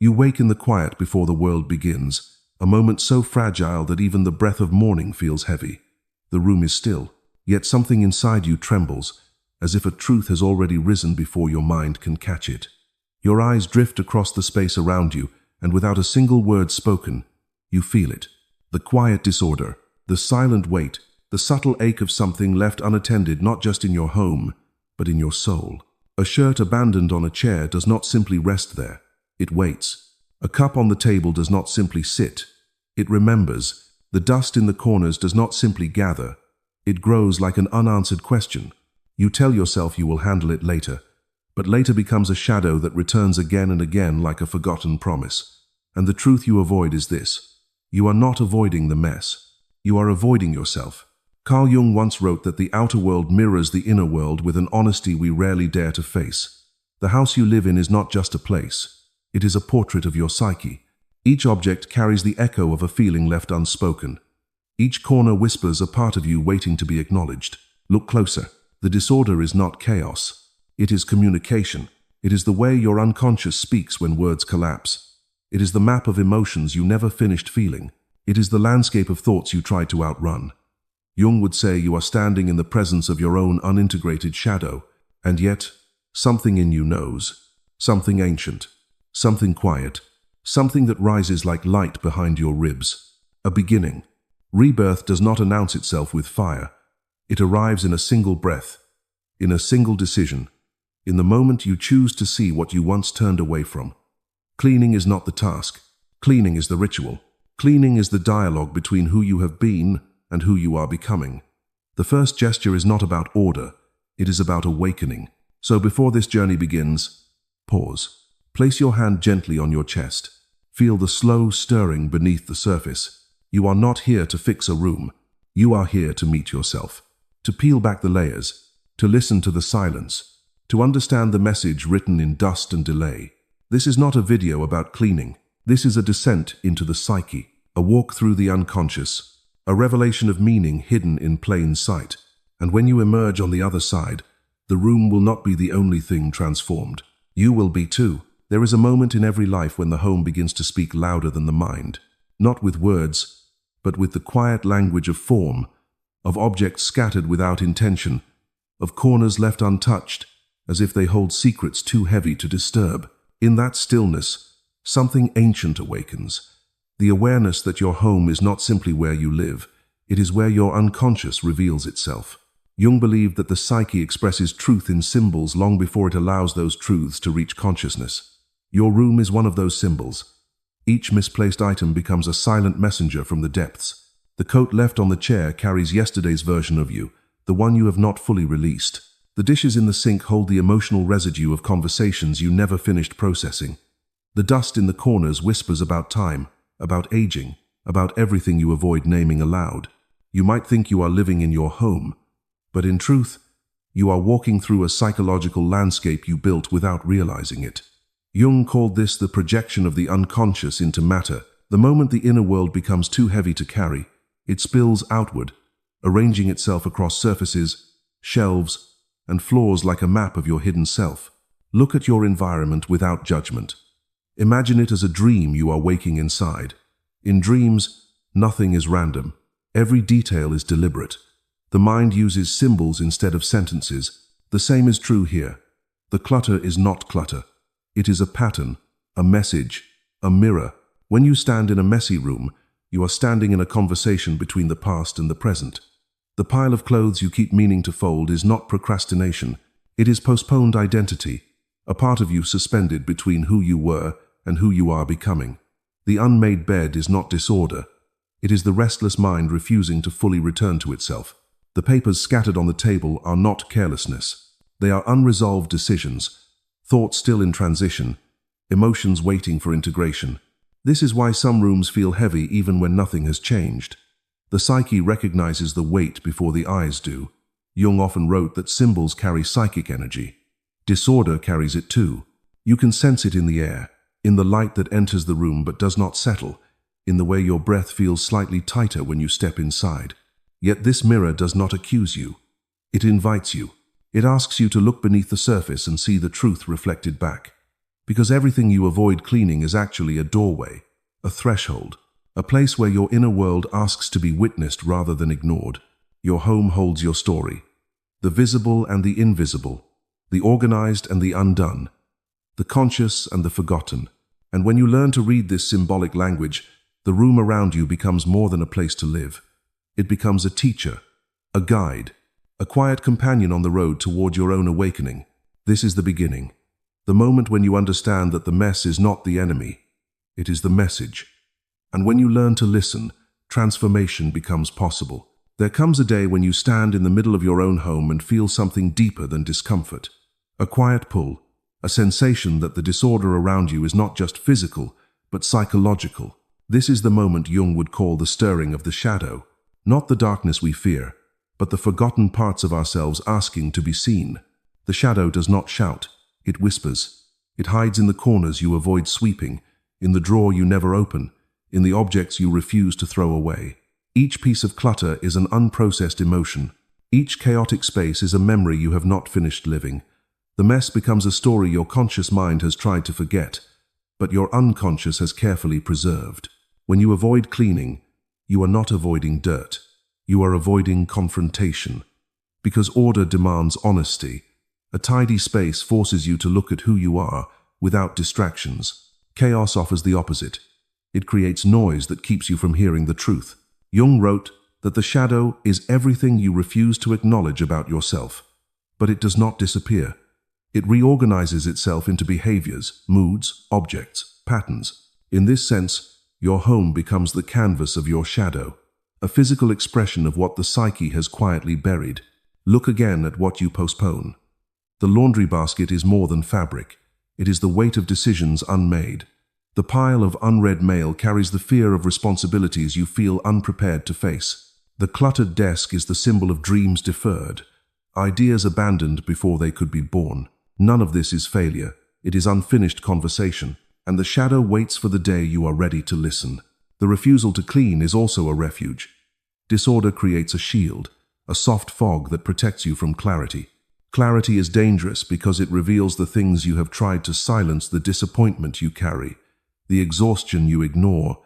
You wake in the quiet before the world begins, a moment so fragile that even the breath of morning feels heavy. The room is still, yet something inside you trembles, as if a truth has already risen before your mind can catch it. Your eyes drift across the space around you, and without a single word spoken, you feel it. The quiet disorder, the silent weight, the subtle ache of something left unattended not just in your home, but in your soul. A shirt abandoned on a chair does not simply rest there. It waits. A cup on the table does not simply sit. It remembers. The dust in the corners does not simply gather. It grows like an unanswered question. You tell yourself you will handle it later, but later becomes a shadow that returns again and again like a forgotten promise. And the truth you avoid is this: you are not avoiding the mess. You are avoiding yourself. Carl Jung once wrote that the outer world mirrors the inner world with an honesty we rarely dare to face. The house you live in is not just a place. It is a portrait of your psyche. Each object carries the echo of a feeling left unspoken. Each corner whispers a part of you waiting to be acknowledged. Look closer. The disorder is not chaos. It is communication. It is the way your unconscious speaks when words collapse. It is the map of emotions you never finished feeling. It is the landscape of thoughts you tried to outrun. Jung would say you are standing in the presence of your own unintegrated shadow, and yet something in you knows. Something ancient. Something quiet. Something that rises like light behind your ribs. A beginning. Rebirth does not announce itself with fire. It arrives in a single breath, in a single decision, in the moment you choose to see what you once turned away from. Cleaning is not the task. Cleaning is the ritual. Cleaning is the dialogue between who you have been and who you are becoming. The first gesture is not about order. It is about awakening. So before this journey begins, pause. Place your hand gently on your chest. Feel the slow stirring beneath the surface. You are not here to fix a room. You are here to meet yourself, to peel back the layers, to listen to the silence, to understand the message written in dust and delay. This is not a video about cleaning. This is a descent into the psyche, a walk through the unconscious, a revelation of meaning hidden in plain sight. And when you emerge on the other side, the room will not be the only thing transformed. You will be too. There is a moment in every life when the home begins to speak louder than the mind, not with words, but with the quiet language of form, of objects scattered without intention, of corners left untouched, as if they hold secrets too heavy to disturb. In that stillness, something ancient awakens. The awareness that your home is not simply where you live, it is where your unconscious reveals itself. Jung believed that the psyche expresses truth in symbols long before it allows those truths to reach consciousness. Your room is one of those symbols. Each misplaced item becomes a silent messenger from the depths. The coat left on the chair carries yesterday's version of you, the one you have not fully released. The dishes in the sink hold the emotional residue of conversations you never finished processing. The dust in the corners whispers about time, about aging, about everything you avoid naming aloud. You might think you are living in your home, but in truth, you are walking through a psychological landscape you built without realizing it. Jung called this the projection of the unconscious into matter. The moment the inner world becomes too heavy to carry, it spills outward, arranging itself across surfaces, shelves, and floors like a map of your hidden self. Look at your environment without judgment. Imagine it as a dream you are waking inside. In dreams, nothing is random. Every detail is deliberate. The mind uses symbols instead of sentences. The same is true here. The clutter is not clutter. It is a pattern, a message, a mirror. When you stand in a messy room, you are standing in a conversation between the past and the present. The pile of clothes you keep meaning to fold is not procrastination. It is postponed identity, a part of you suspended between who you were and who you are becoming. The unmade bed is not disorder. It is the restless mind refusing to fully return to itself. The papers scattered on the table are not carelessness. They are unresolved decisions, thoughts still in transition, emotions waiting for integration. This is why some rooms feel heavy even when nothing has changed. The psyche recognizes the weight before the eyes do. Jung often wrote that symbols carry psychic energy. Disorder carries it too. You can sense it in the air, in the light that enters the room but does not settle, in the way your breath feels slightly tighter when you step inside. Yet this mirror does not accuse you. It invites you. It asks you to look beneath the surface and see the truth reflected back. Because everything you avoid cleaning is actually a doorway, a threshold, a place where your inner world asks to be witnessed rather than ignored. Your home holds your story, the visible and the invisible, the organized and the undone, the conscious and the forgotten. And when you learn to read this symbolic language, the room around you becomes more than a place to live. It becomes a teacher, a guide, a quiet companion on the road toward your own awakening. This is the beginning, the moment when you understand that the mess is not the enemy, it is the message. And when you learn to listen, transformation becomes possible. There comes a day when you stand in the middle of your own home and feel something deeper than discomfort. A quiet pull, a sensation that the disorder around you is not just physical, but psychological. This is the moment Jung would call the stirring of the shadow. Not the darkness we fear, but the forgotten parts of ourselves asking to be seen. The shadow does not shout, it whispers. It hides in the corners you avoid sweeping, in the drawer you never open, in the objects you refuse to throw away. Each piece of clutter is an unprocessed emotion. Each chaotic space is a memory you have not finished living. The mess becomes a story your conscious mind has tried to forget, but your unconscious has carefully preserved. When you avoid cleaning, you are not avoiding dirt. You are avoiding confrontation. Because order demands honesty. A tidy space forces you to look at who you are without distractions. Chaos offers the opposite. It creates noise that keeps you from hearing the truth. Jung wrote that the shadow is everything you refuse to acknowledge about yourself. But it does not disappear. It reorganizes itself into behaviors, moods, objects, patterns. In this sense, your home becomes the canvas of your shadow, a physical expression of what the psyche has quietly buried. Look again at what you postpone. The laundry basket is more than fabric. It is the weight of decisions unmade. The pile of unread mail carries the fear of responsibilities you feel unprepared to face. The cluttered desk is the symbol of dreams deferred, ideas abandoned before they could be born. None of this is failure. It is unfinished conversation, and the shadow waits for the day you are ready to listen. The refusal to clean is also a refuge. Disorder creates a shield, a soft fog that protects you from clarity. Clarity is dangerous because it reveals the things you have tried to silence, the disappointment you carry, the exhaustion you ignore,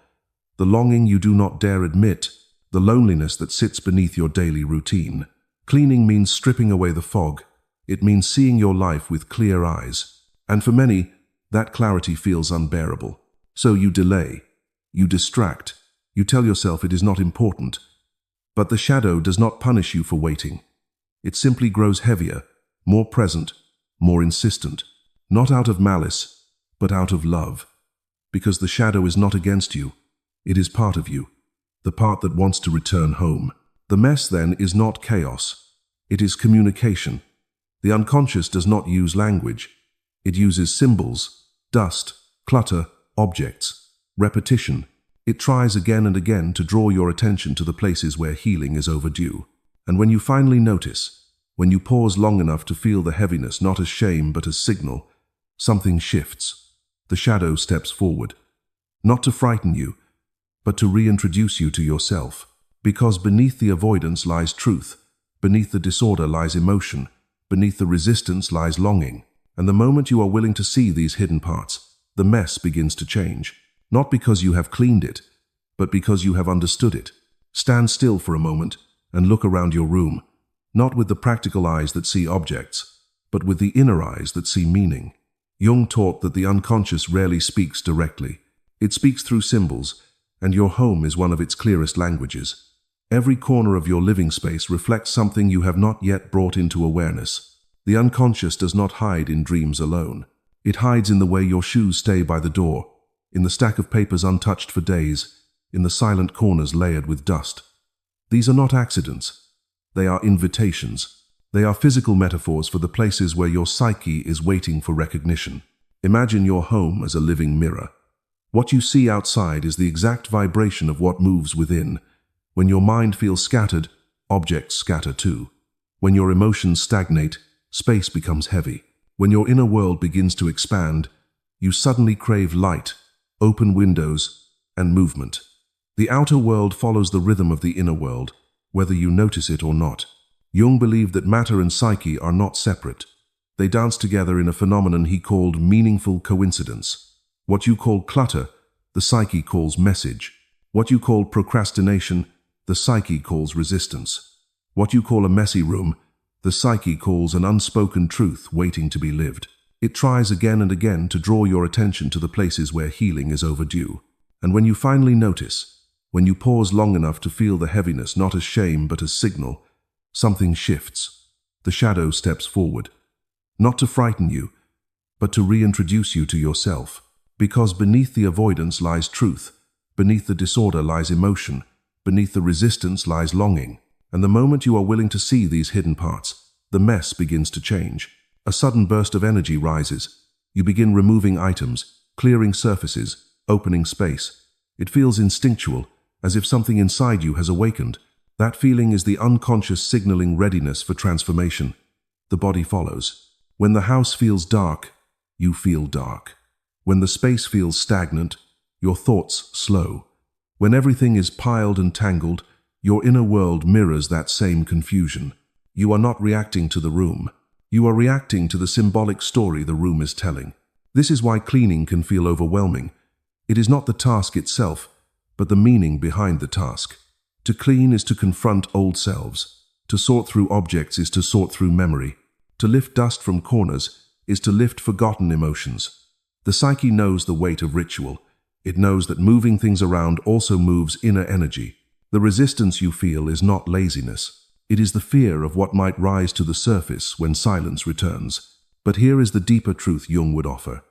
the longing you do not dare admit, the loneliness that sits beneath your daily routine. Cleaning means stripping away the fog. It means seeing your life with clear eyes. And for many, that clarity feels unbearable. So you delay, you distract, you tell yourself it is not important. But the shadow does not punish you for waiting. It simply grows heavier, more present, more insistent, not out of malice, but out of love. Because the shadow is not against you, it is part of you, the part that wants to return home. The mess, then, is not chaos. It is communication. The unconscious does not use language. It uses symbols, dust, clutter, objects, repetition. It tries again and again to draw your attention to the places where healing is overdue. And when you finally notice, when you pause long enough to feel the heaviness not as shame but as signal, something shifts. The shadow steps forward, not to frighten you, but to reintroduce you to yourself. Because beneath the avoidance lies truth, beneath the disorder lies emotion, beneath the resistance lies longing. And the moment you are willing to see these hidden parts, the mess begins to change. Not because you have cleaned it, but because you have understood it. Stand still for a moment and look around your room, not with the practical eyes that see objects, but with the inner eyes that see meaning. Jung taught that the unconscious rarely speaks directly. It speaks through symbols, and your home is one of its clearest languages. Every corner of your living space reflects something you have not yet brought into awareness. The unconscious does not hide in dreams alone. It hides in the way your shoes stay by the door, in the stack of papers untouched for days, in the silent corners layered with dust. These are not accidents. They are invitations. They are physical metaphors for the places where your psyche is waiting for recognition. Imagine your home as a living mirror. What you see outside is the exact vibration of what moves within. When your mind feels scattered, objects scatter too. When your emotions stagnate, space becomes heavy. When your inner world begins to expand, you suddenly crave light, open windows, and movement. The outer world follows the rhythm of the inner world, whether you notice it or not. Jung believed that matter and psyche are not separate. They dance together in a phenomenon he called meaningful coincidence. What you call clutter, the psyche calls message. What you call procrastination, the psyche calls resistance. What you call a messy room, the psyche calls an unspoken truth waiting to be lived. It tries again and again to draw your attention to the places where healing is overdue. And when you finally notice, when you pause long enough to feel the heaviness not as shame but as signal, something shifts. The shadow steps forward, not to frighten you, but to reintroduce you to yourself. Because beneath the avoidance lies truth, beneath the disorder lies emotion, beneath the resistance lies longing. And the moment you are willing to see these hidden parts, the mess begins to change. A sudden burst of energy rises. You begin removing items, clearing surfaces, opening space. It feels instinctual, as if something inside you has awakened. That feeling is the unconscious signaling readiness for transformation. The body follows. When the house feels dark, you feel dark. When the space feels stagnant, your thoughts slow. When everything is piled and tangled, your inner world mirrors that same confusion. You are not reacting to the room. You are reacting to the symbolic story the room is telling. This is why cleaning can feel overwhelming. It is not the task itself, but the meaning behind the task. To clean is to confront old selves. To sort through objects is to sort through memory. To lift dust from corners is to lift forgotten emotions. The psyche knows the weight of ritual. It knows that moving things around also moves inner energy. The resistance you feel is not laziness. It is the fear of what might rise to the surface when silence returns. But here is the deeper truth Jung would offer.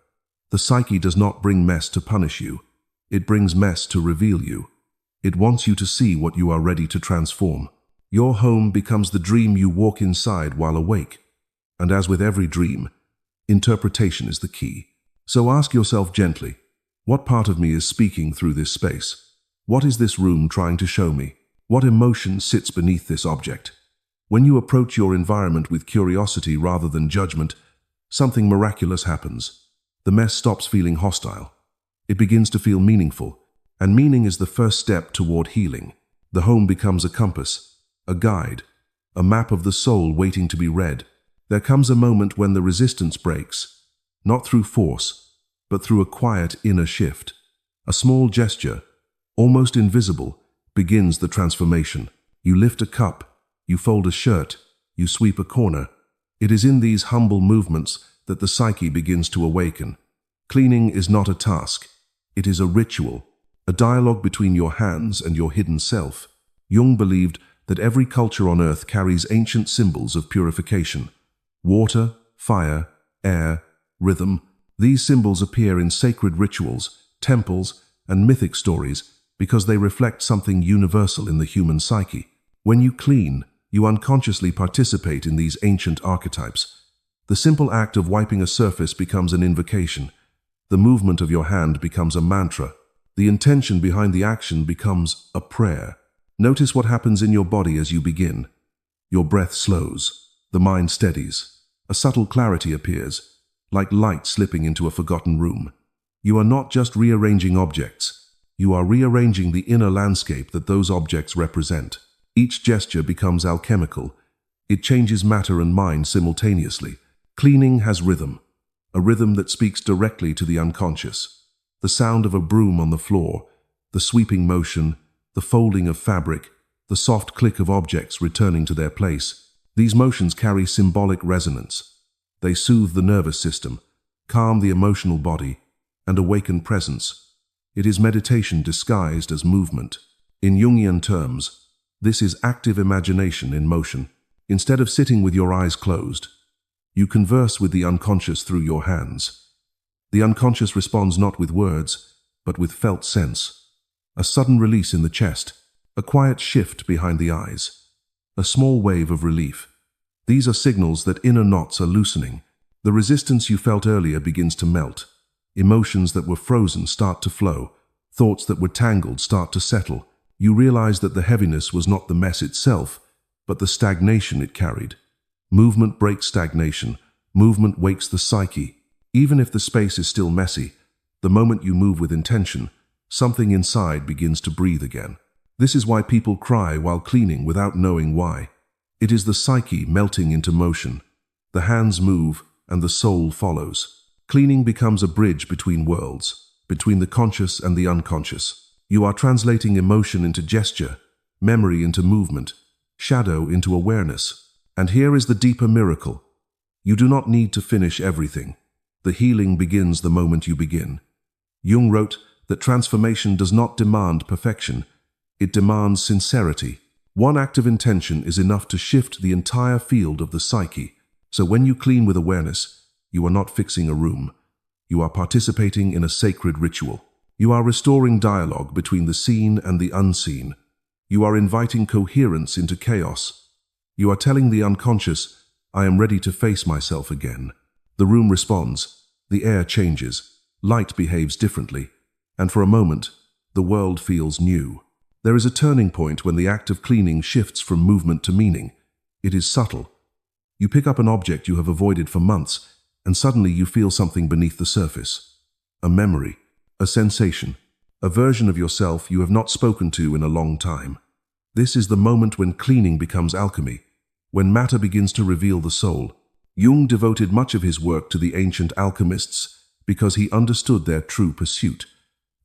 The psyche does not bring mess to punish you. It brings mess to reveal you. It wants you to see what you are ready to transform. Your home becomes the dream you walk inside while awake. And as with every dream, interpretation is the key. So ask yourself gently, what part of me is speaking through this space? What is this room trying to show me? What emotion sits beneath this object? When you approach your environment with curiosity rather than judgment, something miraculous happens. The mess stops feeling hostile. It begins to feel meaningful, and meaning is the first step toward healing. The home becomes a compass, a guide, a map of the soul waiting to be read. There comes a moment when the resistance breaks, not through force, but through a quiet inner shift. A small gesture, almost invisible, begins the transformation. You lift a cup, you fold a shirt, you sweep a corner. It is in these humble movements that the psyche begins to awaken. Cleaning is not a task. It is a ritual, a dialogue between your hands and your hidden self. Jung believed that every culture on earth carries ancient symbols of purification. Water, fire, air, rhythm. These symbols appear in sacred rituals, temples, and mythic stories because they reflect something universal in the human psyche. When you clean, you unconsciously participate in these ancient archetypes. The simple act of wiping a surface becomes an invocation. The movement of your hand becomes a mantra. The intention behind the action becomes a prayer. Notice what happens in your body as you begin. Your breath slows. The mind steadies. A subtle clarity appears, like light slipping into a forgotten room. You are not just rearranging objects. You are rearranging the inner landscape that those objects represent. Each gesture becomes alchemical. It changes matter and mind simultaneously. Cleaning has rhythm, a rhythm that speaks directly to the unconscious. The sound of a broom on the floor, the sweeping motion, the folding of fabric, the soft click of objects returning to their place. These motions carry symbolic resonance. They soothe the nervous system, calm the emotional body, and awaken presence. It is meditation disguised as movement. In Jungian terms, this is active imagination in motion. Instead of sitting with your eyes closed, you converse with the unconscious through your hands. The unconscious responds not with words, but with felt sense. A sudden release in the chest, a quiet shift behind the eyes, a small wave of relief. These are signals that inner knots are loosening. The resistance you felt earlier begins to melt. Emotions that were frozen start to flow. Thoughts that were tangled start to settle. You realize that the heaviness was not the mess itself, but the stagnation it carried. Movement breaks stagnation. Movement wakes the psyche. Even if the space is still messy, the moment you move with intention, something inside begins to breathe again. This is why people cry while cleaning without knowing why. It is the psyche melting into motion. The hands move, and the soul follows. Cleaning becomes a bridge between worlds, between the conscious and the unconscious. You are translating emotion into gesture, memory into movement, shadow into awareness. And here is the deeper miracle. You do not need to finish everything. The healing begins the moment you begin. Jung wrote that transformation does not demand perfection. It demands sincerity. One act of intention is enough to shift the entire field of the psyche. So when you clean with awareness, you are not fixing a room. You are participating in a sacred ritual. You are restoring dialogue between the seen and the unseen. You are inviting coherence into chaos. You are telling the unconscious, I am ready to face myself again. The room responds. The air changes. Light behaves differently. And for a moment, the world feels new. There is a turning point when the act of cleaning shifts from movement to meaning. It is subtle. You pick up an object you have avoided for months, and suddenly you feel something beneath the surface. A memory, a sensation, a version of yourself you have not spoken to in a long time. This is the moment when cleaning becomes alchemy, when matter begins to reveal the soul. Jung devoted much of his work to the ancient alchemists because he understood their true pursuit.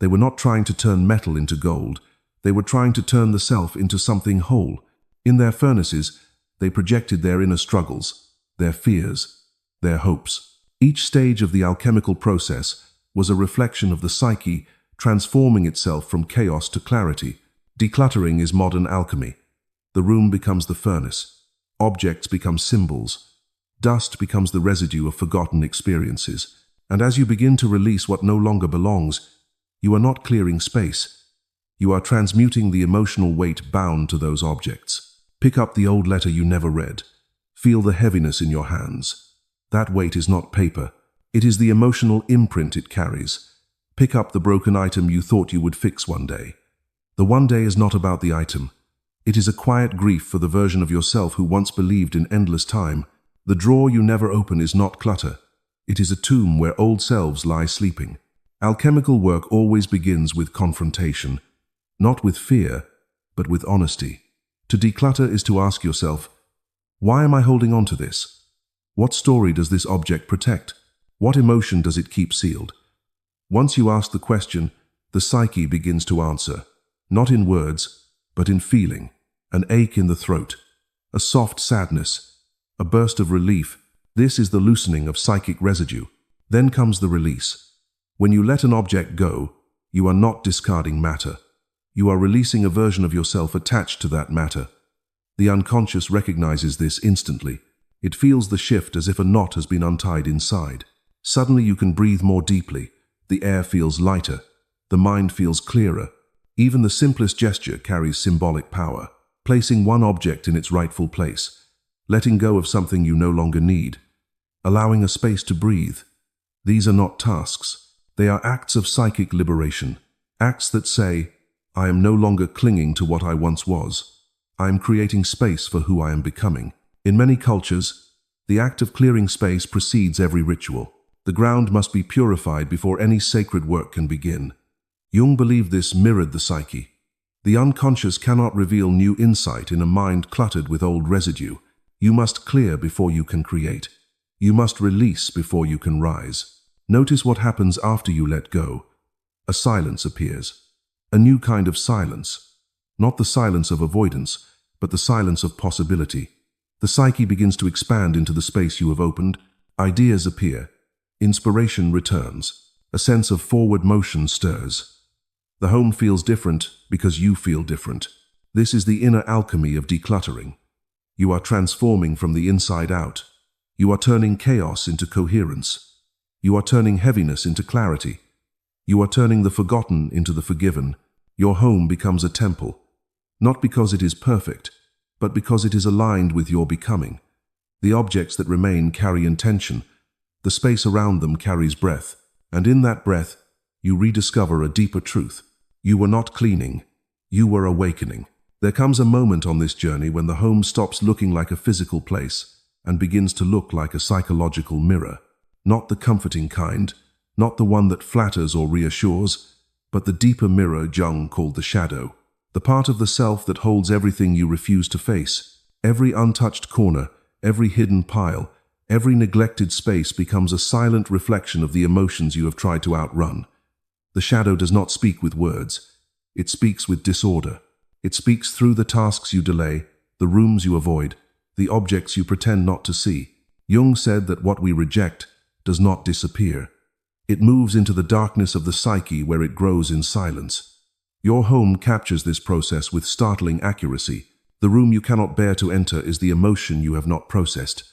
They were not trying to turn metal into gold. They were trying to turn the self into something whole. In their furnaces, they projected their inner struggles, their fears, their hopes. Each stage of the alchemical process was a reflection of the psyche transforming itself from chaos to clarity. Decluttering is modern alchemy. The room becomes the furnace. Objects become symbols. Dust becomes the residue of forgotten experiences. And as you begin to release what no longer belongs, you are not clearing space. You are transmuting the emotional weight bound to those objects. Pick up the old letter you never read. Feel the heaviness in your hands. That weight is not paper. It is the emotional imprint it carries. Pick up the broken item you thought you would fix one day. The one day is not about the item. It is a quiet grief for the version of yourself who once believed in endless time. The drawer you never open is not clutter. It is a tomb where old selves lie sleeping. Alchemical work always begins with confrontation, not with fear, but with honesty. To declutter is to ask yourself, why am I holding on to this? What story does this object protect? What emotion does it keep sealed? Once you ask the question, the psyche begins to answer, not in words, but in feeling, an ache in the throat, a soft sadness, a burst of relief. This is the loosening of psychic residue. Then comes the release. When you let an object go, you are not discarding matter. You are releasing a version of yourself attached to that matter. The unconscious recognizes this instantly. It feels the shift as if a knot has been untied inside. Suddenly you can breathe more deeply. The air feels lighter. The mind feels clearer. Even the simplest gesture carries symbolic power. Placing one object in its rightful place. Letting go of something you no longer need. Allowing a space to breathe. These are not tasks. They are acts of psychic liberation. Acts that say, I am no longer clinging to what I once was. I am creating space for who I am becoming. In many cultures, the act of clearing space precedes every ritual. The ground must be purified before any sacred work can begin. Jung believed this mirrored the psyche. The unconscious cannot reveal new insight in a mind cluttered with old residue. You must clear before you can create. You must release before you can rise. Notice what happens after you let go. A silence appears. A new kind of silence. Not the silence of avoidance, but the silence of possibility. The psyche begins to expand into the space you have opened. Ideas appear. Inspiration returns. A sense of forward motion stirs. The home feels different because you feel different. This is the inner alchemy of decluttering. You are transforming from the inside out. You are turning chaos into coherence. You are turning heaviness into clarity. You are turning the forgotten into the forgiven. Your home becomes a temple, not because it is perfect, but because it is aligned with your becoming. The objects that remain carry intention. The space around them carries breath, and in that breath, you rediscover a deeper truth. You were not cleaning, you were awakening. There comes a moment on this journey when the home stops looking like a physical place and begins to look like a psychological mirror. Not the comforting kind, not the one that flatters or reassures, but the deeper mirror Jung called the shadow. The part of the self that holds everything you refuse to face. Every untouched corner, every hidden pile, Every neglected space becomes a silent reflection of the emotions you have tried to outrun. The shadow does not speak with words. It speaks with disorder. It speaks through the tasks you delay, the rooms you avoid, the objects you pretend not to see. Jung said that what we reject does not disappear. It moves into the darkness of the psyche where it grows in silence. Your home captures this process with startling accuracy. The room you cannot bear to enter is the emotion you have not processed.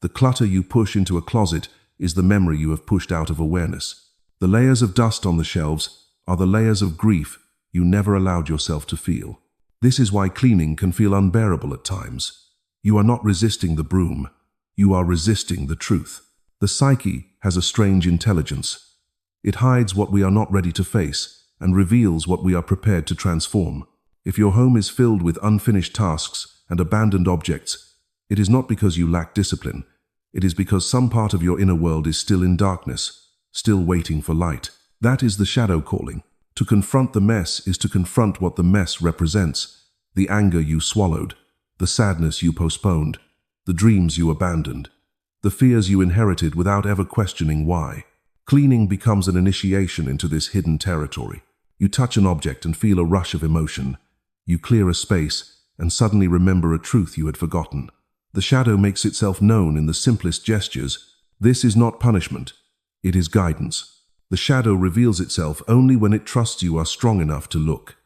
The clutter you push into a closet is the memory you have pushed out of awareness. The layers of dust on the shelves are the layers of grief you never allowed yourself to feel. This is why cleaning can feel unbearable at times. You are not resisting the broom. You are resisting the truth. The psyche has a strange intelligence. It hides what we are not ready to face and reveals what we are prepared to transform. If your home is filled with unfinished tasks and abandoned objects, it is not because you lack discipline. It is because some part of your inner world is still in darkness, still waiting for light. That is the shadow calling. To confront the mess is to confront what the mess represents: the anger you swallowed, the sadness you postponed, the dreams you abandoned, the fears you inherited without ever questioning why. Cleaning becomes an initiation into this hidden territory. You touch an object and feel a rush of emotion. You clear a space and suddenly remember a truth you had forgotten. The shadow makes itself known in the simplest gestures. This is not punishment. It is guidance. The shadow reveals itself only when it trusts you are strong enough to look.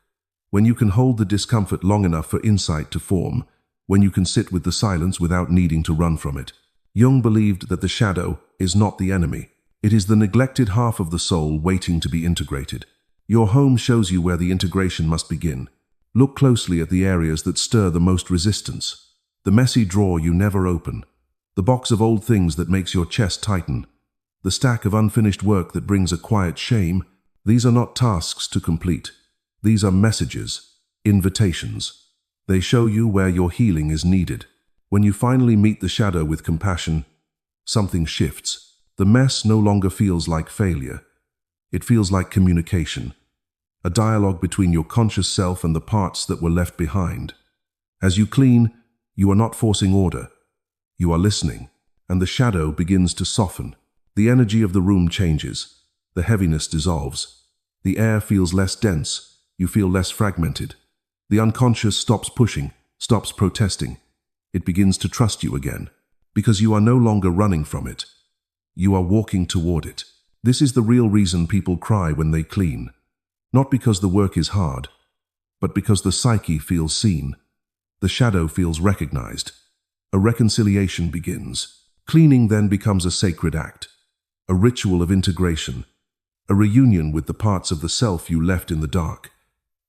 When you can hold the discomfort long enough for insight to form. When you can sit with the silence without needing to run from it. Jung believed that the shadow is not the enemy. It is the neglected half of the soul waiting to be integrated. Your home shows you where the integration must begin. Look closely at the areas that stir the most resistance. The messy drawer you never open. The box of old things that makes your chest tighten. The stack of unfinished work that brings a quiet shame. These are not tasks to complete. These are messages, invitations. They show you where your healing is needed. When you finally meet the shadow with compassion, something shifts. The mess no longer feels like failure. It feels like communication, a dialogue between your conscious self and the parts that were left behind. As you clean, you are not forcing order. You are listening, and the shadow begins to soften. The energy of the room changes. The heaviness dissolves. The air feels less dense. You feel less fragmented. The unconscious stops pushing, stops protesting. It begins to trust you again, because you are no longer running from it. You are walking toward it. This is the real reason people cry when they clean. Not because the work is hard, but because the psyche feels seen. The shadow feels recognized. A reconciliation begins. Cleaning then becomes a sacred act, a ritual of integration, a reunion with the parts of the self you left in the dark.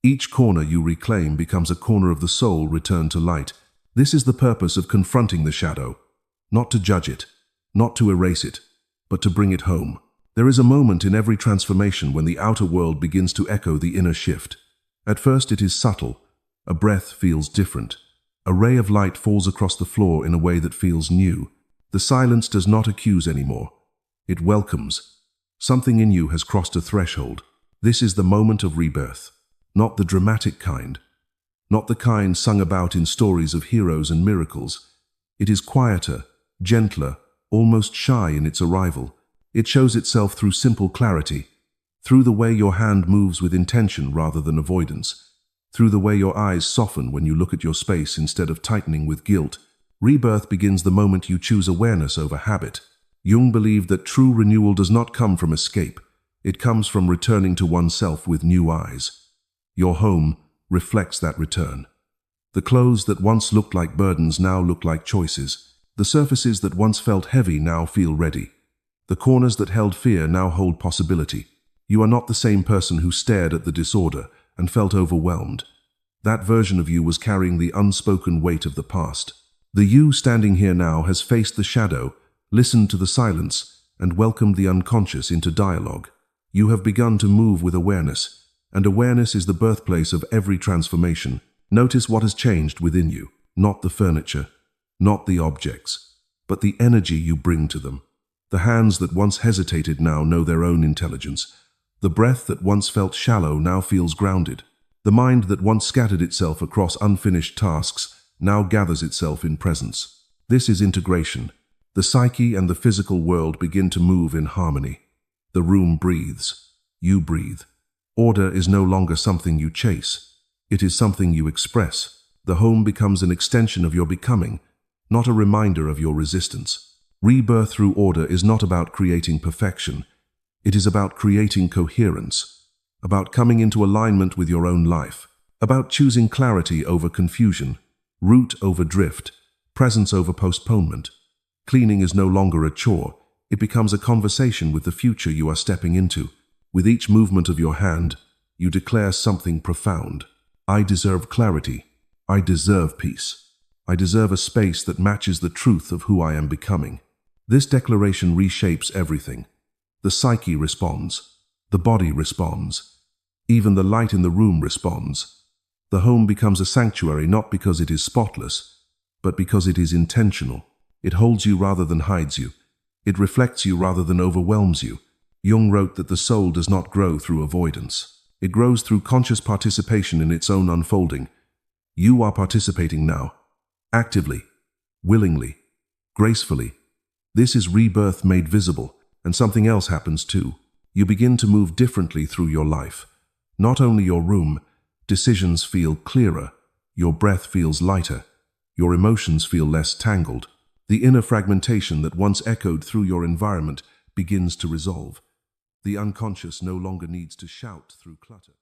Each corner you reclaim becomes a corner of the soul returned to light. This is the purpose of confronting the shadow, not to judge it, not to erase it, but to bring it home. There is a moment in every transformation when the outer world begins to echo the inner shift. At first it is subtle. A breath feels different. A ray of light falls across the floor in a way that feels new. The silence does not accuse anymore. It welcomes. Something in you has crossed a threshold. This is the moment of rebirth. Not the dramatic kind. Not the kind sung about in stories of heroes and miracles. It is quieter, gentler, almost shy in its arrival. It shows itself through simple clarity, through the way your hand moves with intention rather than avoidance, through the way your eyes soften when you look at your space instead of tightening with guilt. Rebirth begins the moment you choose awareness over habit. Jung believed that true renewal does not come from escape. It comes from returning to oneself with new eyes. Your home reflects that return. The clothes that once looked like burdens now look like choices. The surfaces that once felt heavy now feel ready. The corners that held fear now hold possibility. You are not the same person who stared at the disorder and felt overwhelmed. That version of you was carrying the unspoken weight of the past. The you standing here now has faced the shadow, listened to the silence, and welcomed the unconscious into dialogue. You have begun to move with awareness, and awareness is the birthplace of every transformation. Notice what has changed within you, not the furniture, not the objects, but the energy you bring to them. The hands that once hesitated now know their own intelligence. The breath that once felt shallow now feels grounded. The mind that once scattered itself across unfinished tasks now gathers itself in presence. This is integration. The psyche and the physical world begin to move in harmony. The room breathes. You breathe. Order is no longer something you chase. It is something you express. The home becomes an extension of your becoming, not a reminder of your resistance. Rebirth through order is not about creating perfection. It is about creating coherence, about coming into alignment with your own life, about choosing clarity over confusion, root over drift, presence over postponement. Cleaning is no longer a chore. It becomes a conversation with the future you are stepping into. With each movement of your hand, you declare something profound. I deserve clarity. I deserve peace. I deserve a space that matches the truth of who I am becoming. This declaration reshapes everything. The psyche responds. The body responds. Even the light in the room responds. The home becomes a sanctuary not because it is spotless, but because it is intentional. It holds you rather than hides you. It reflects you rather than overwhelms you. Jung wrote that the soul does not grow through avoidance. It grows through conscious participation in its own unfolding. You are participating now, actively, willingly, gracefully. This is rebirth made visible, and something else happens too. You begin to move differently through your life. Not only your room, decisions feel clearer, your breath feels lighter, your emotions feel less tangled. The inner fragmentation that once echoed through your environment begins to resolve. The unconscious no longer needs to shout through clutter.